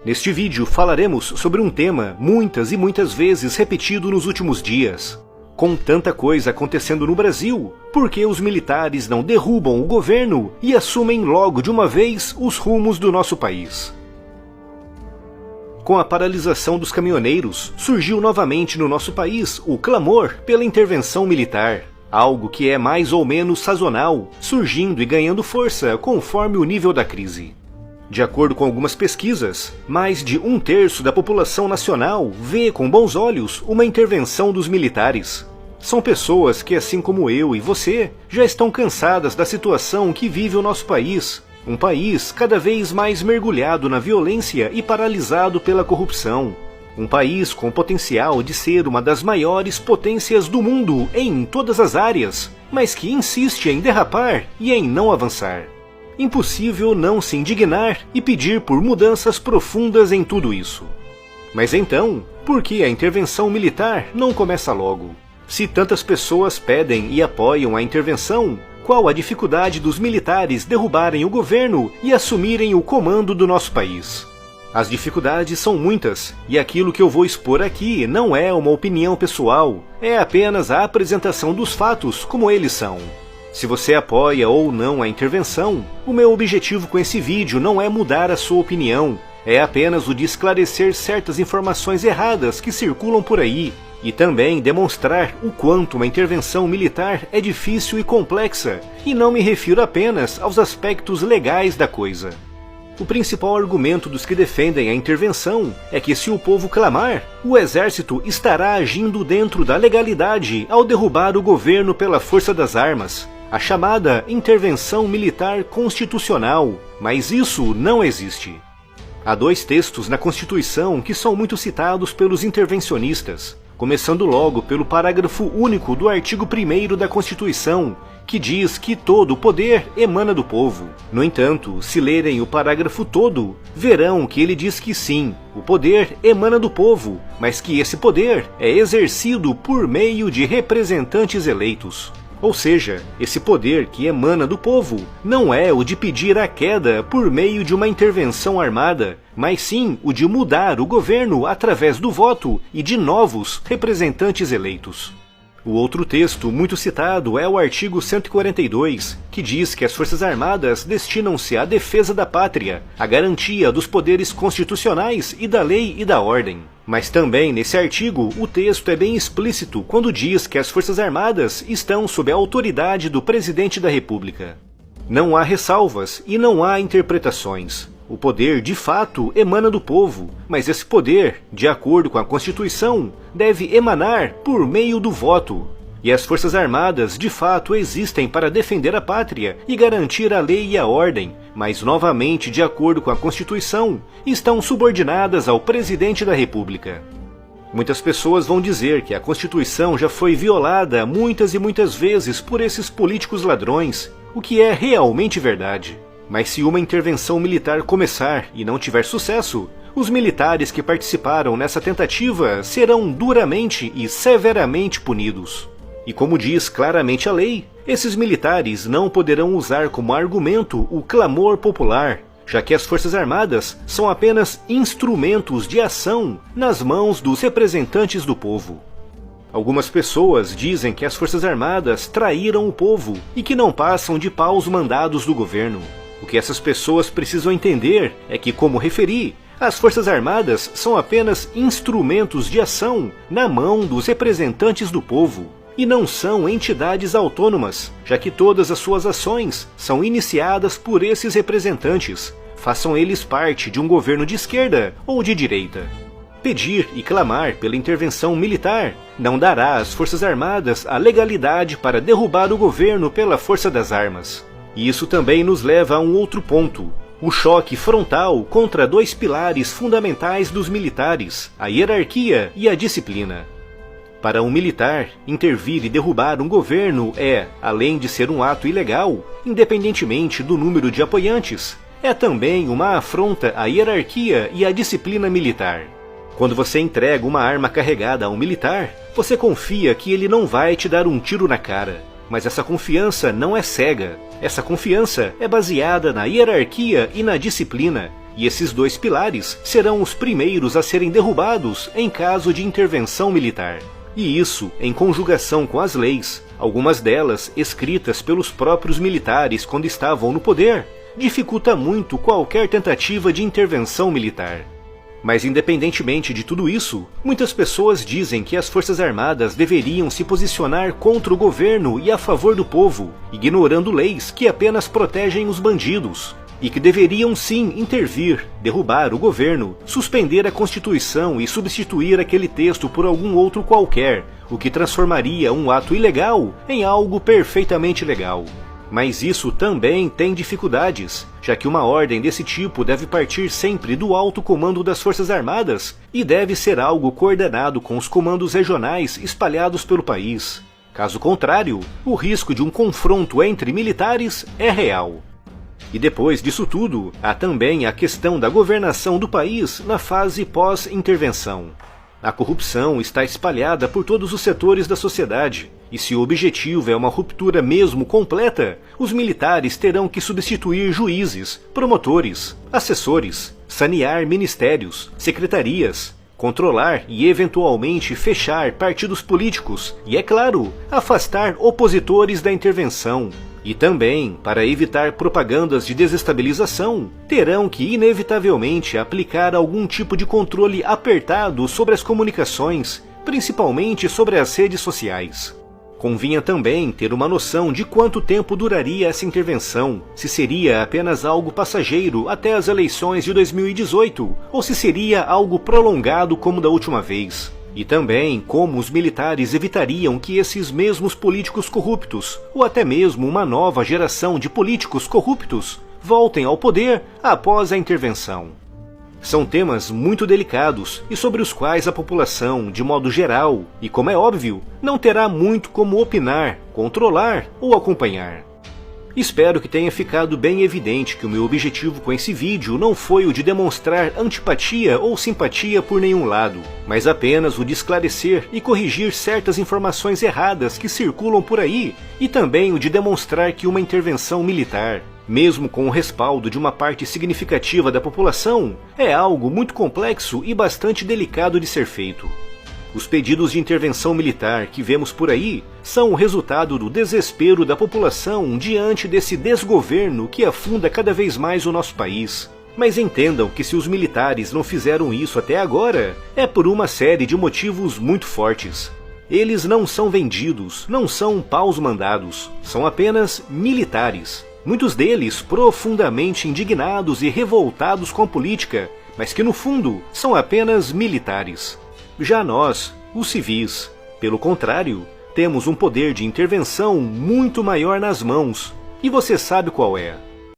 Neste vídeo falaremos sobre um tema muitas e muitas vezes repetido nos últimos dias. Com tanta coisa acontecendo no Brasil, por que os militares não derrubam o governo e assumem logo de uma vez os rumos do nosso país? Com a paralisação dos caminhoneiros, surgiu novamente no nosso país o clamor pela intervenção militar, algo que é mais ou menos sazonal, surgindo e ganhando força conforme o nível da crise. De acordo com algumas pesquisas, mais de 1/3 da população nacional vê com bons olhos uma intervenção dos militares. São pessoas que, assim como eu e você, já estão cansadas da situação que vive o nosso país. Um país cada vez mais mergulhado na violência e paralisado pela corrupção. Um país com potencial de ser uma das maiores potências do mundo em todas as áreas, mas que insiste em derrapar e em não avançar. Impossível não se indignar e pedir por mudanças profundas em tudo isso. Mas então, por que a intervenção militar não começa logo? Se tantas pessoas pedem e apoiam a intervenção, qual a dificuldade dos militares derrubarem o governo e assumirem o comando do nosso país? As dificuldades são muitas, e aquilo que eu vou expor aqui não é uma opinião pessoal, é apenas a apresentação dos fatos como eles são. Se você apoia ou não a intervenção, o meu objetivo com esse vídeo não é mudar a sua opinião, é apenas o de esclarecer certas informações erradas que circulam por aí, e também demonstrar o quanto uma intervenção militar é difícil e complexa, e não me refiro apenas aos aspectos legais da coisa. O principal argumento dos que defendem a intervenção é que se o povo clamar, o exército estará agindo dentro da legalidade ao derrubar o governo pela força das armas, a chamada intervenção militar constitucional, mas isso não existe. Há 2 textos na Constituição que são muito citados pelos intervencionistas, começando logo pelo parágrafo único do artigo 1º da Constituição, que diz que todo o poder emana do povo. No entanto, se lerem o parágrafo todo, verão que ele diz que sim, o poder emana do povo, mas que esse poder é exercido por meio de representantes eleitos. Ou seja, esse poder que emana do povo não é o de pedir a queda por meio de uma intervenção armada, mas sim o de mudar o governo através do voto e de novos representantes eleitos. O outro texto muito citado é o artigo 142, que diz que as Forças Armadas destinam-se à defesa da pátria, à garantia dos poderes constitucionais e da lei e da ordem. Mas também nesse artigo o texto é bem explícito quando diz que as Forças Armadas estão sob a autoridade do Presidente da República. Não há ressalvas e não há interpretações. O poder, de fato, emana do povo, mas esse poder, de acordo com a Constituição, deve emanar por meio do voto. E as Forças Armadas, de fato, existem para defender a pátria e garantir a lei e a ordem, mas, novamente, de acordo com a Constituição, estão subordinadas ao Presidente da República. Muitas pessoas vão dizer que a Constituição já foi violada muitas e muitas vezes por esses políticos ladrões, o que é realmente verdade. Mas se uma intervenção militar começar e não tiver sucesso, os militares que participaram nessa tentativa serão duramente e severamente punidos. E como diz claramente a lei, esses militares não poderão usar como argumento o clamor popular, já que as Forças Armadas são apenas instrumentos de ação nas mãos dos representantes do povo. Algumas pessoas dizem que as Forças Armadas traíram o povo e que não passam de paus mandados do governo. O que essas pessoas precisam entender é que, como referi, as Forças Armadas são apenas instrumentos de ação na mão dos representantes do povo, e não são entidades autônomas, já que todas as suas ações são iniciadas por esses representantes, façam eles parte de um governo de esquerda ou de direita. Pedir e clamar pela intervenção militar não dará às Forças Armadas a legalidade para derrubar o governo pela força das armas. E isso também nos leva a um outro ponto, o choque frontal contra 2 pilares fundamentais dos militares, a hierarquia e a disciplina. Para um militar, intervir e derrubar um governo é, além de ser um ato ilegal, independentemente do número de apoiantes, é também uma afronta à hierarquia e à disciplina militar. Quando você entrega uma arma carregada a um militar, você confia que ele não vai te dar um tiro na cara. Mas essa confiança não é cega. Essa confiança é baseada na hierarquia e na disciplina, e esses dois pilares serão os primeiros a serem derrubados em caso de intervenção militar. E isso em conjugação com as leis, algumas delas escritas pelos próprios militares quando estavam no poder, dificulta muito qualquer tentativa de intervenção militar. Mas independentemente de tudo isso, muitas pessoas dizem que as Forças Armadas deveriam se posicionar contra o governo e a favor do povo, ignorando leis que apenas protegem os bandidos, e que deveriam sim intervir, derrubar o governo, suspender a Constituição e substituir aquele texto por algum outro qualquer, o que transformaria um ato ilegal em algo perfeitamente legal. Mas isso também tem dificuldades, já que uma ordem desse tipo deve partir sempre do alto comando das Forças Armadas e deve ser algo coordenado com os comandos regionais espalhados pelo país. Caso contrário, o risco de um confronto entre militares é real. E depois disso tudo, há também a questão da governação do país na fase pós-intervenção. A corrupção está espalhada por todos os setores da sociedade, e se o objetivo é uma ruptura mesmo completa, os militares terão que substituir juízes, promotores, assessores, sanear ministérios, secretarias, controlar e eventualmente fechar partidos políticos e, é claro, afastar opositores da intervenção. E também, para evitar propagandas de desestabilização, terão que inevitavelmente aplicar algum tipo de controle apertado sobre as comunicações, principalmente sobre as redes sociais. Convinha também ter uma noção de quanto tempo duraria essa intervenção, se seria apenas algo passageiro até as eleições de 2018, ou se seria algo prolongado como da última vez. E também como os militares evitariam que esses mesmos políticos corruptos, ou até mesmo uma nova geração de políticos corruptos, voltem ao poder após a intervenção. São temas muito delicados e sobre os quais a população, de modo geral, e como é óbvio, não terá muito como opinar, controlar ou acompanhar. Espero que tenha ficado bem evidente que o meu objetivo com esse vídeo não foi o de demonstrar antipatia ou simpatia por nenhum lado, mas apenas o de esclarecer e corrigir certas informações erradas que circulam por aí, e também o de demonstrar que uma intervenção militar, mesmo com o respaldo de uma parte significativa da população, é algo muito complexo e bastante delicado de ser feito. Os pedidos de intervenção militar que vemos por aí são o resultado do desespero da população diante desse desgoverno que afunda cada vez mais o nosso país. Mas entendam que se os militares não fizeram isso até agora, é por uma série de motivos muito fortes. Eles não são vendidos, não são paus mandados, são apenas militares. Muitos deles profundamente indignados e revoltados com a política, mas que no fundo são apenas militares. Já nós, os civis, pelo contrário, temos um poder de intervenção muito maior nas mãos, e você sabe qual é.